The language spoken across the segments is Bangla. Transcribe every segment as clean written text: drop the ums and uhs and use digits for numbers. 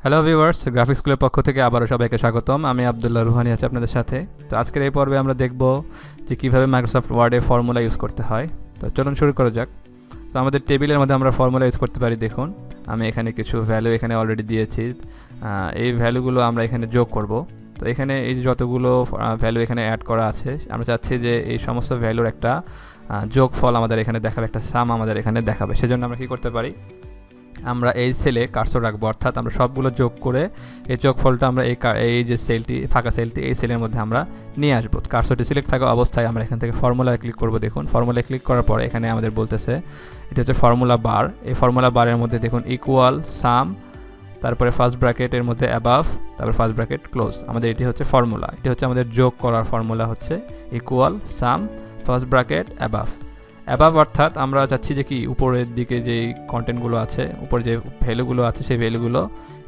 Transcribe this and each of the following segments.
হ্যালো ভিউয়ার্স, গ্রাফিক্স স্কুলের পক্ষ থেকে আবারও সবাইকে স্বাগতম। আমি আব্দুল্লাহ রুহানি আছি আপনাদের সাথে। তো আজকের এই পর্বে আমরা দেখব যে কীভাবে মাইক্রোসফট ওয়ার্ডে ফর্মুলা ইউজ করতে হয়। তো চলুন শুরু করা যাক। তো আমাদের টেবিলের মধ্যে আমরা ফর্মুলা ইউজ করতে পারি। দেখুন আমি এখানে কিছু ভ্যালু এখানে অলরেডি দিয়েছি। এই ভ্যালুগুলো আমরা এখানে যোগ করব। তো এখানে এই যতগুলো ভ্যালু এখানে অ্যাড করা আছে, আমরা চাচ্ছি যে এই সমস্ত ভ্যালুর একটা যোগফল আমাদের এখানে দেখাবে, একটা সাম আমাদের এখানে দেখাবে। সেজন্য আমরা কী করতে পারি, আমরা এই সেলে কার্সর রাখবো, অর্থাৎ আমরা সবগুলো যোগ করে এই যোগফলটা আমরা এই যে সেলটি, ফাঁকা সেলটি, এই সেলের মধ্যে আমরা নিয়ে আসবো। কার্সরটি সিলেক্ট থাকা অবস্থায় আমরা এখান থেকে ফর্মুলায় ক্লিক করব। দেখুন ফর্মুলায় ক্লিক করার পরে এখানে আমাদের বলতেছে এটা হচ্ছে ফর্মুলা বার। এই ফর্মুলা বারের মধ্যে দেখুন ইকুয়াল, সাম, তারপরে ফার্স্ট ব্র্যাকেটের মধ্যে অ্যাবাভ, তারপর ফার্স্ট ব্র্যাকেট ক্লোজ। আমাদের এটি হচ্ছে ফর্মুলা, এটি হচ্ছে আমাদের যোগ করার ফর্মুলা, হচ্ছে ইকুয়াল, সাম, ফার্স্ট ব্র্যাকেট, অ্যাবাভ। অ্যাবাভ অর্থাৎ আমরা চাচ্ছি যে কি উপরের দিকে যেই কন্টেন্টগুলো আছে, উপরে যে ভ্যালুগুলো আছে সেই ভ্যালুগুলো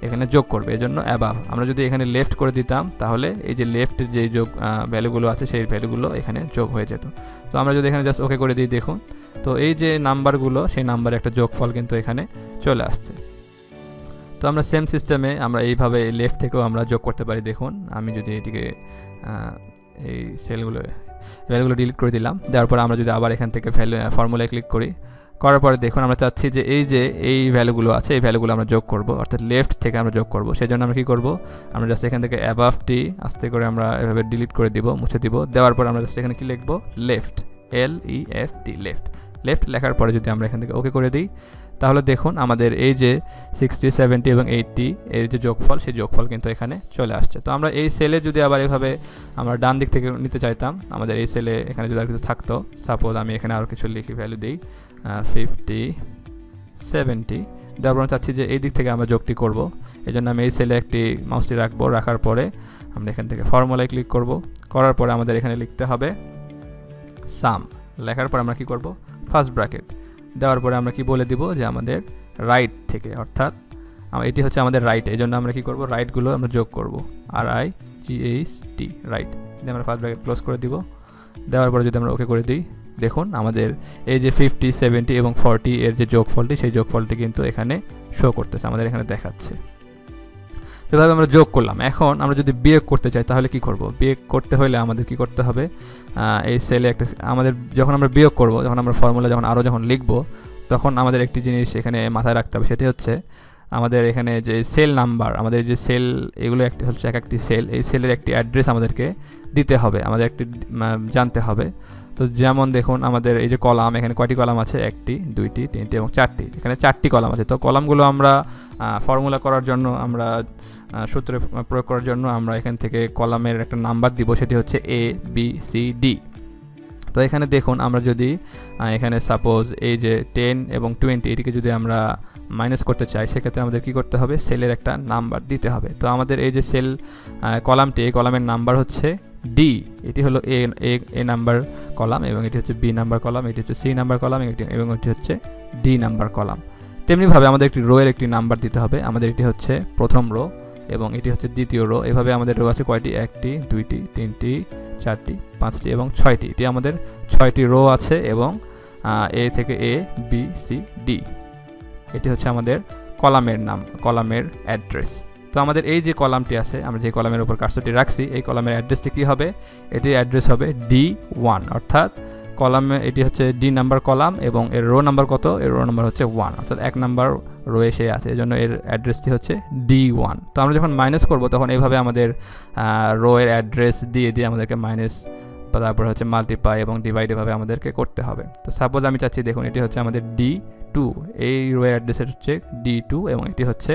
এখানে যোগ করবে, এই জন্য অ্যাবাভ। আমরা যদি এখানে লেফট করে দিতাম তাহলে এই যে লেফটের যে যোগ ভ্যালুগুলো আছে সেই ভ্যালুগুলো এখানে যোগ হয়ে যেত। তো আমরা যদি এখানে জাস্ট ওকে করে দিই, দেখুন তো এই যে নাম্বারগুলো, সেই নাম্বারে একটা যোগফল কিন্তু এখানে চলে আসছে। তো আমরা সেম সিস্টেমে আমরা এইভাবে লেফট থেকেও আমরা যোগ করতে পারি। দেখুন আমি যদি এটিকে এই ভ্যালুগুলো ডিলিট করে দিলাম, দেওয়ার পরে আমরা যদি আবার এখান থেকে ফর্মুলায় ক্লিক করার পরে দেখুন আমরা চাচ্ছি যে এই ভ্যালুগুলো আছে, এই ভ্যালুগুলো আমরা যোগ করব, অর্থাৎ লেফট থেকে আমরা যোগ করব। সেই জন্য আমরা কী করব, আমরা জাস্ট এখান থেকে অ্যাবাভটি আস্তে করে আমরা এভাবে ডিলিট করে দিব, মুছে দিব। দেওয়ার পর আমরা জাস্ট এখানে কি লিখব, লেফট, LEFT, লেফট লেখার পরে যদি আমরা এখান থেকে ওকে করে দিই, তাহলে দেখুন আমাদের এই যে 60, 70 এবং 80 এর যে যোগফল, সেই যোগফল কিন্তু এখানে চলে আসছে। তো আমরা এই সেলে যদি আবার এভাবে আমরা ডান দিক থেকে নিতে চাইতাম, আমাদের এই সেলে এখানে যদি আর কিছু থাকতো, সাপোজ আমি এখানে আরও কিছু লিখি, ভ্যালু দিই 50, 70, দেওয়ার পর চাচ্ছি যে এই দিক থেকে আমরা যোগটি করব। এই জন্য আমি এই সেলে একটি মাউসটি রাখবো, রাখার পরে আমরা এখান থেকে ফর্মুলায় ক্লিক করব। করার পরে আমাদের এখানে লিখতে হবে সাম, লেখার পর আমরা কি করব, ফার্স্ট ব্র্যাকেট দেওয়ার পরে আমরা কি বলে দিব যে আমাদের রাইট থেকে, অর্থাৎ এটি হচ্ছে আমাদের রাইট, এই জন্য আমরা কি করব, রাইটগুলো আমরা যোগ করব, RIGHT, রাইট দিয়ে আমরা ফার্স্ট ব্র্যাকেট ক্লোজ করে দিব। দেওয়ার পরে যদি আমরা ওকে করে দিই, দেখুন আমাদের এই যে 50, 70 এবং 40 এর যে যোগফলটি, সেই যোগফলটি কিন্তু এখানে শো করতেছে, আমাদের এখানে দেখাচ্ছে। এভাবে আমরা যোগ করলাম। এখন আমরা যদি বিয়োগ করতে চাই তাহলে কি করব, বিয়োগ করতে হলে আমাদের কি করতে হবে, এই সেলে একটা আমাদের যখন আমরা বিয়োগ করব, যখন আমরা ফর্মুলা যখন লিখব, তখন আমাদের একটি জিনিস এখানে মাথায় রাখতে হবে, সেটি হচ্ছে আমাদের এখানে যে সেল নাম্বার, আমাদের যে সেল, এগুলো একটি হচ্ছে এক একটি সেল, এই সেলের একটি অ্যাড্রেস আমাদেরকে দিতে হবে, আমাদের একটি জানতে হবে। তো যেমন দেখুন আমাদের এই যে কলাম, এখানে কয়টি কলাম আছে, 1টি, 2টি, 3টি এবং 4টি, এখানে 4টি কলাম আছে। তো কলামগুলো আমরা ফর্মুলা করার জন্য, আমরা সূত্রে প্রয়োগ করার জন্য আমরা এখান থেকে কলামের একটা নাম্বার দিব, সেটি হচ্ছে ABCD। তো এখানে দেখুন আমরা যদি এখানে সাপোজ এই যে 10 এবং 20 এটিকে যদি আমরা মাইনাস করতে চাই, সেক্ষেত্রে আমাদের কি করতে হবে, সেলের একটা নাম্বার দিতে হবে। তো আমাদের এই যে সেল কলামটি, এই কলামের নাম্বার হচ্ছে D, এটি হলো A নাম্বার কলাম, এবং এটি হচ্ছে B নাম্বার কলাম, এটি হচ্ছে C নাম্বার কলাম, এবং এটি হচ্ছে D নাম্বার কলাম। তেমনিভাবে আমাদের একটি রো এর একটি নাম্বার দিতে হবে, আমাদের এটি হচ্ছে প্রথম রো এবং এটি হচ্ছে দ্বিতীয় রো। এভাবে আমাদের রো আছে কয়টি, 1টি, 2টি, 3টি, 4টি, 5টি এবং 6টি। এটি আমাদের 6টি রো আছে, এবং A থেকে A, B, C, D, এটি হচ্ছে আমাদের কলামের নাম, কলামের অ্যাড্রেস। তো আমাদের এই যে কলামটি আছে, আমরা যে কলামের উপর কার্সরটি রাখছি, এই কলামের অ্যাড্রেসটি কী হবে, এটির অ্যাড্রেস হবে D1, অর্থাৎ কলামে এটি হচ্ছে D নাম্বার কলাম, এবং এর রো নাম্বার কত, এর রো নাম্বার হচ্ছে 1, অর্থাৎ 1 নাম্বার রো এসে আছে, এই জন্য এর অ্যাড্রেসটি হচ্ছে D1। তো আমরা যখন মাইনাস করব, তখন এইভাবে আমাদের রো এর অ্যাড্রেস দিয়ে আমাদেরকে মাইনাস, তারপর হচ্ছে মাল্টিপ্লাই এবং ডিভাইড, এভাবে আমাদেরকে করতে হবে। তো সাপোজ আমি চাচ্ছি, দেখুন এটি হচ্ছে আমাদের D2, এই রো এর অ্যাড্রেসের হচ্ছে D2 এবং এটি হচ্ছে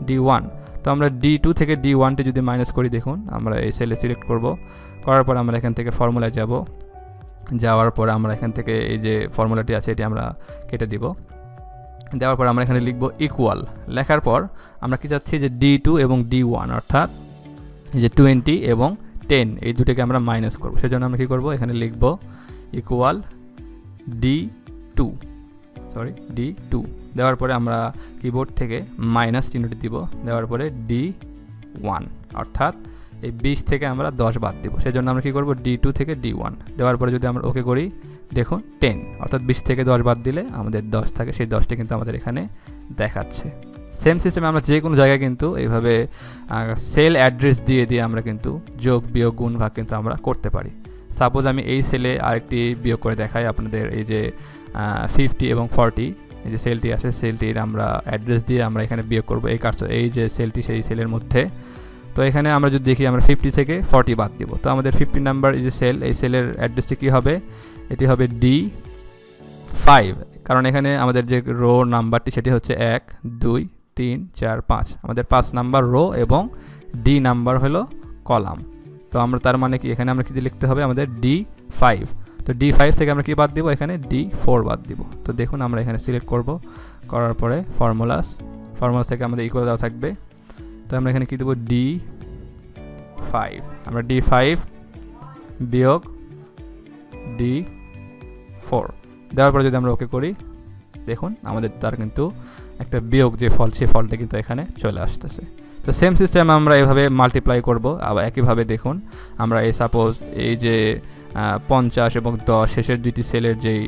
D1। তো আমরা D2 থেকে D1টি যদি মাইনাস করি, দেখুন আমরা এই সেলে সিলেক্ট করব, করার পর আমরা এখান থেকে ফর্মুলায় যাওয়ার পর আমরা এখান থেকে এই যে ফর্মুলাটি আছে এটি আমরা কেটে দিব। দেওয়ার পর আমরা এখানে লিখব ইকুয়াল, লেখার পর আমরা কি চাচ্ছি যে D2 এবং D1, অর্থাৎ এই যে 20 এবং 10 এই দুটোকে আমরা মাইনাস করব। সেজন্য আমরা কি করব, এখানে লিখব ইকুয়াল D2, দেওয়ার পরে আমরা কিবোর্ড থেকে মাইনাস চিহ্নটি দিব, দেওয়ার পরে D1, অর্থাৎ এই 20 থেকে আমরা 10 বাদ দিব। সেজন্য আমরা কি করব, D2 থেকে D1 দেওয়ার পরে যদি আমরা ওকে করি, দেখুন 10, অর্থাৎ 20 থেকে 10 বাদ দিলে আমাদের 10 থাকে, সেই 10টি কিন্তু আমাদের এখানে দেখাচ্ছে। সেম সিস্টেমে আমরা যে কোনো জায়গায় কিন্তু এইভাবে সেল অ্যাড্রেস দিয়ে দিয়ে আমরা কিন্তু যোগ বিয়োগ গুণ ভাগ কিন্তু আমরা করতে পারি। সাপোজ আমি এই সেলে আরেকটি বিয়োগ করে দেখাই আপনাদের, এই যে 50 এবং 40 এই যে সেলটি আছে, সেলটির আমরা অ্যাড্রেস দিয়ে আমরা এখানে বিয়োগ করবো এই যে সেলটি সেই সেলের মধ্যে। তো এখানে আমরা যদি দেখি আমরা 50 থেকে 40 বাদ দিব, তো আমাদের 50 নাম্বার এই যে সেল, এই সেলের অ্যাড্রেসটি কী হবে, এটি হবে D5, কারণ এখানে আমাদের যে রো নাম্বারটি সেটি হচ্ছে 1 2 3 4 5, আমাদের 5 নাম্বার রো এবং ডি নাম্বার হলো কলাম। তো আমরা তার মানে কি এখানে আমরা কি লিখতে হবে, আমাদের D5। তো D5 থেকে আমরা কি বাদ দিব, এখানে D4 বাদ দিব। তো দেখুন আমরা এখানে সিলেক্ট করব, করার পরে ফর্মুলাস থেকে আমাদের ইকুয়াল দেওয়া থাকবে। তো আমরা এখানে কি দেবো, D5, আমরা D5 বিয়োগ D4 দেওয়ার পরে যদি আমরা ওকে করি, দেখুন আমাদের তার কিন্তু একটা বিয়োগ যে ফল, সেই ফলটা কিন্তু এখানে চলে আসতেছে। তো সেম সিস্টেম আমরা এভাবে মাল্টিপ্লাই করব। আবার একইভাবে দেখুন আমরা এই সাপোজ এই যে 50 এবং 10 শেষের দুইটি সেলের যেই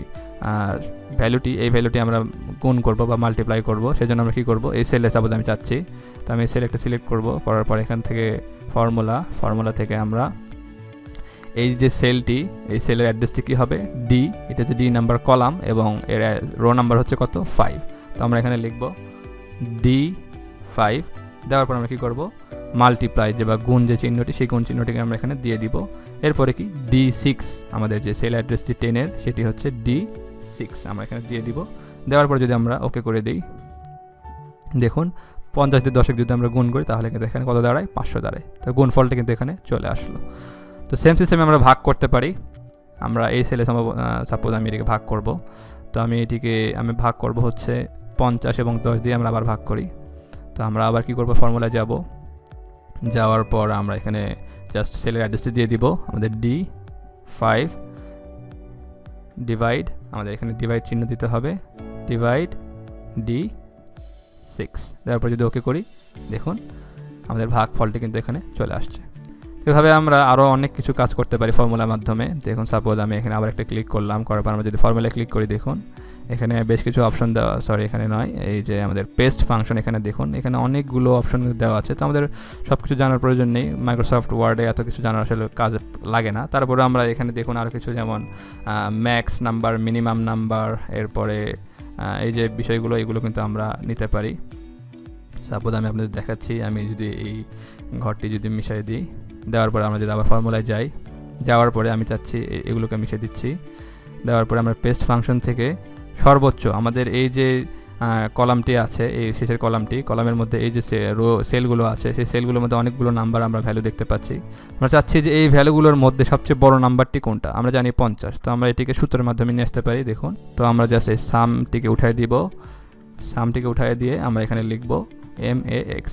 ভ্যালুটি, এই ভ্যালুটি আমরা গুণ করব বা মাল্টিপ্লাই করব। সেজন্য আমরা কী করব, এই সেলে সাপোজ আমি চাচ্ছি, তো আমি এই সেল একটা সিলেক্ট করব, করার পর এখান থেকে ফর্মুলা থেকে আমরা এই যে সেলটি, এই সেলের অ্যাড্রেসটি কী হবে, ডি, এটা হচ্ছে ডি নাম্বার কলাম এবং এর রো নাম্বার হচ্ছে কত, 5। তো আমরা এখানে লিখব D5, দেওয়ার পর আমরা কী করব, মাল্টিপ্লাই যে বা গুণ যে চিহ্নটি, সেই গুণ চিহ্নটিকে আমরা এখানে দিয়ে দিব। এরপরে কি D6, আমাদের যে সেল অ্যাড্রেসটি 10-এর সেটি হচ্ছে D6, আমরা এখানে দিয়ে দিব। দেওয়ার পর যদি আমরা ওকে করে দিই, দেখুন 50 দিয়ে 10 যদি আমরা গুণ করি তাহলে কিন্তু এখানে কত দাঁড়ায়, 500 দাঁড়ায়। তো গুণফলটা কিন্তু এখানে চলে আসলো। তো সেম সিস্টেমে আমরা ভাগ করতে পারি। আমরা এই সেলে সাপোজ আমি এটিকে ভাগ করব, তো আমি ভাগ করব হচ্ছে 50 এবং 10 দিয়ে আমরা আবার ভাগ করি। তো আমরা আবার কি করব, ফর্মুলায় যাওয়ার পর আমরা এখানে জাস্ট সেলের অ্যাড্রেসটি দিয়ে দিব, আমাদের D5 ডিভাইড, আমাদের এখানে ডিভাইড চিহ্ন দিতে হবে, ডিভাইড D6 দেওয়ার পর যদি ওকে করি, দেখুন আমাদের ভাগ ফলটি কিন্তু এখানে চলে আসছে। এভাবে আমরা আরও অনেক কিছু কাজ করতে পারি ফর্মুলার মাধ্যমে। দেখুন সাপোজ আমি এখানে আবার একটা ক্লিক করলাম, করার পর আমরা যদি ফর্মুলায় ক্লিক করি, দেখুন এখানে বেশ কিছু অপশন দেওয়া, এখানে নয়, এই যে আমাদের পেস্ট ফাংশন, এখানে দেখুন এখানে অনেকগুলো অপশন দেওয়া আছে। তো আমাদের সব কিছু জানার প্রয়োজন নেই, মাইক্রোসফট ওয়ার্ডে এত কিছু জানার আসলে কাজ লাগে না। তারপরে আমরা এখানে দেখুন আরও কিছু, যেমন ম্যাক্স নাম্বার, মিনিমাম নাম্বার, এরপরে এই যে বিষয়গুলো, এগুলো কিন্তু আমরা নিতে পারি। সাপোজ আমি আপনাদের দেখাচ্ছি, আমি যদি এই ঘরটি যদি মিশিয়ে দিই, দেওয়ার পরে আমরা যদি আবার ফর্মুলায় যাওয়ার পরে আমি চাচ্ছি এগুলোকে মিশিয়ে দিচ্ছি। দেওয়ার পরে আমরা পেস্ট ফাংশন থেকে সর্বোচ্চ আমাদের এই যে কলামটি আছে, এই শেষের কলামের মধ্যে এই যে সেলগুলো আছে, সেই সেলগুলোর মধ্যে অনেকগুলো নাম্বার আমরা ভ্যালু দেখতে পাচ্ছি। আমরা চাচ্ছি যে এই ভ্যালুগুলোর মধ্যে সবচেয়ে বড় নাম্বারটি কোনটা, আমরা জানি 50। তো আমরা এটিকে সূত্রের মাধ্যমে নিয়ে আসতে পারি। দেখুন, তো আমরা জাস্ট এই সামটিকে উঠাই দিয়ে আমরা এখানে লিখব MAX,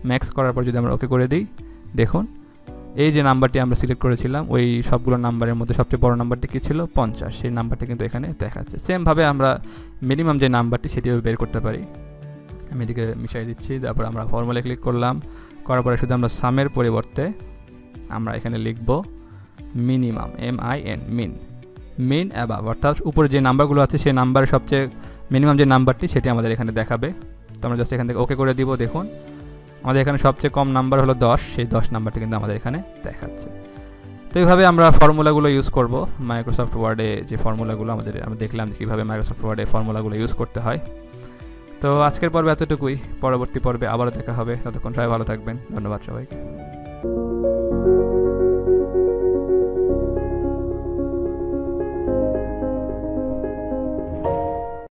ম্যাক্স করার পর যদি আমরা ওকে করে দিই, দেখুন এই যে নাম্বারটি আমরা সিলেক্ট করেছিলাম, ওই সবগুলো নাম্বারের মধ্যে সবচেয়ে বড় নাম্বারটি কী ছিল, 50, সেই নাম্বারটি কিন্তু এখানে দেখাচ্ছে। সেমভাবে আমরা মিনিমাম যে নাম্বারটি সেটিও বের করতে পারি। আমি এটিকে মিশিয়ে দিচ্ছি, তারপর আমরা ফর্মুলায় ক্লিক করলাম, করার পরে শুধু আমরা সামের পরিবর্তে আমরা এখানে লিখব মিনিমাম, মিন অ্যাবাভ, অর্থাৎ উপরে যে নাম্বারগুলো আছে সেই নাম্বারের সবচেয়ে মিনিমাম যে নাম্বারটি সেটি আমাদের এখানে দেখাবে। তো আমরা জাস্ট এখান থেকে ওকে করে দিব। দেখুন আমাদের এখানে সবচেয়ে কম নাম্বার হলো 10, সেই 10 নাম্বারটি কিন্তু আমাদের এখানে দেখাচ্ছে। তো এইভাবে আমরা ফর্মুলাগুলো ইউজ করব মাইক্রোসফট ওয়ার্ডে। যে ফর্মুলাগুলো আমরা দেখলাম কীভাবে মাইক্রোসফট ওয়ার্ডে ফর্মুলাগুলো ইউজ করতে হয়। তো আজকের পর্বে এতটুকুই, পরবর্তী পর্বে আবারও দেখা হবে। ততক্ষণ সবাই ভালো থাকবেন, ধন্যবাদ সবাইকে।